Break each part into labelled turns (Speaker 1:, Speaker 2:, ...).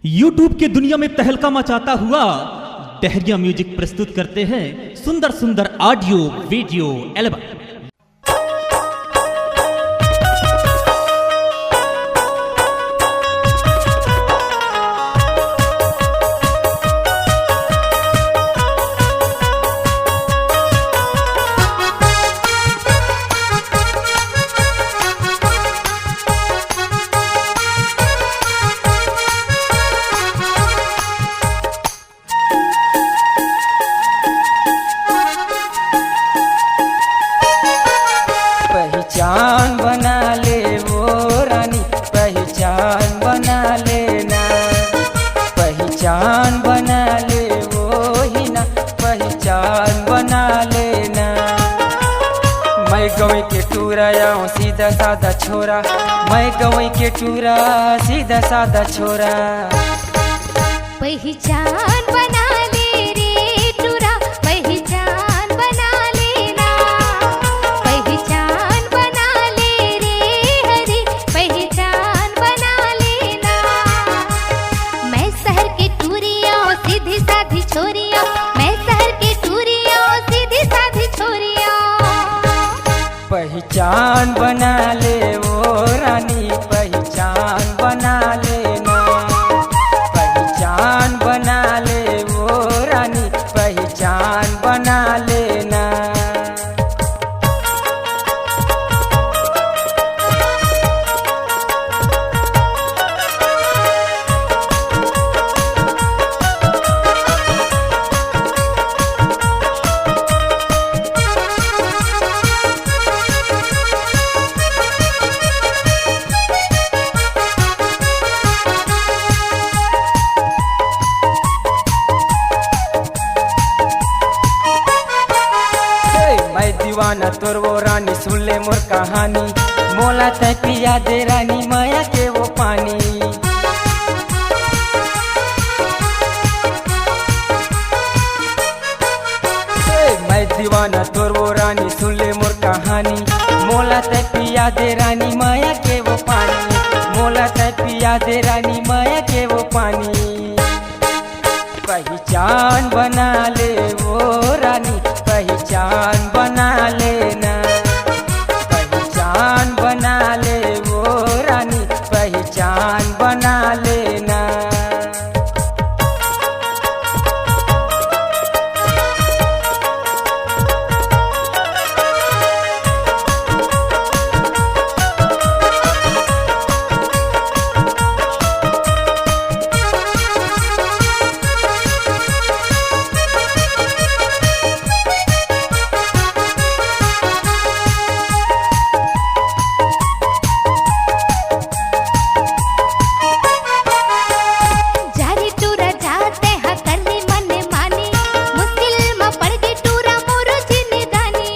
Speaker 1: YouTube की दुनिया में तहलका मचाता हुआ डहरिया म्यूजिक प्रस्तुत करते हैं सुंदर सुंदर ऑडियो वीडियो एल्बम।
Speaker 2: पहचान बना ले वो रानी, पहचान बना लेना, पहचान बना ले वो ही ना, पहचान बना लेना। मैं गवई के टूरा आऊँ सीधा साधा छोरा, मैं गवई के टूरा सीधा साधा छोरा।
Speaker 3: पहचान बना ले रे टूरा, पहचान बना लेना, पहचान बना ले रे हरी, पहचान बना लेना। मैं शहर के टूरिया सीधी साधी छोरिया, मैं शहर के टूरिया सीधी साधी छोरिया।
Speaker 2: पहचान बना ले वो रानी, पहचान बना लेना, पहचान बना ले वो रानी, पहचान बना लेना। मैं दीवाना तोर वो रानी, सुन ले मोर कहानी, मोला तय पिया दे रानी माया के वो पानी। मैं दीवाना तोर वो रानी, सुन ले मोर कहानी, मोला तय पिया दे रानी माया के वो पानी, मोला तय पिया दे रानी माया के वो पानी। पहचान बना ले वो रानी, पहचान बना लेना, पहचान बना ले वो रानी, पहचान बना लेना।
Speaker 3: जारी टूरा जाते हा करनी मन मानी, मुश्किल में पड़ गई टूरा मोरो जिंदगानी।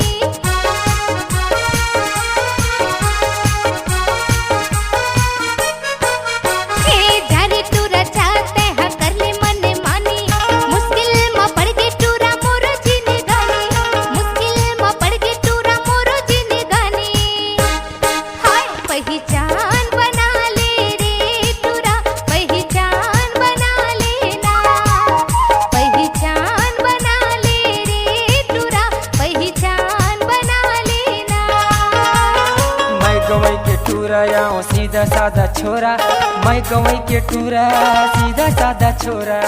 Speaker 3: हे जारी टूरा जाते हा करनी मन मानी, मुश्किल में पड़ गई टूरा मोरो जिंदगानी, मुश्किल में पड़ गई टूरा मोरो जिंदगानी। हाय पहचान बना ले रे टूरा, पहचान बना लेना, पहचान बना ले रे टूरा, पहचान बना लेना।
Speaker 2: मैं गवई के टूरा आऊँ सीधा साधा छोरा, मैं गवई के टूरा सीधा साधा छोरा।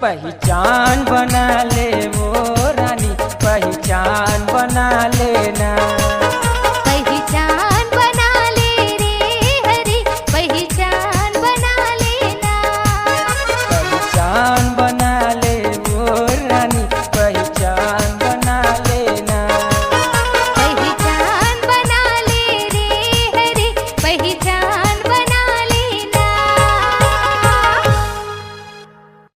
Speaker 2: पहचान बना ले वो रानी, पहचान बना लेना।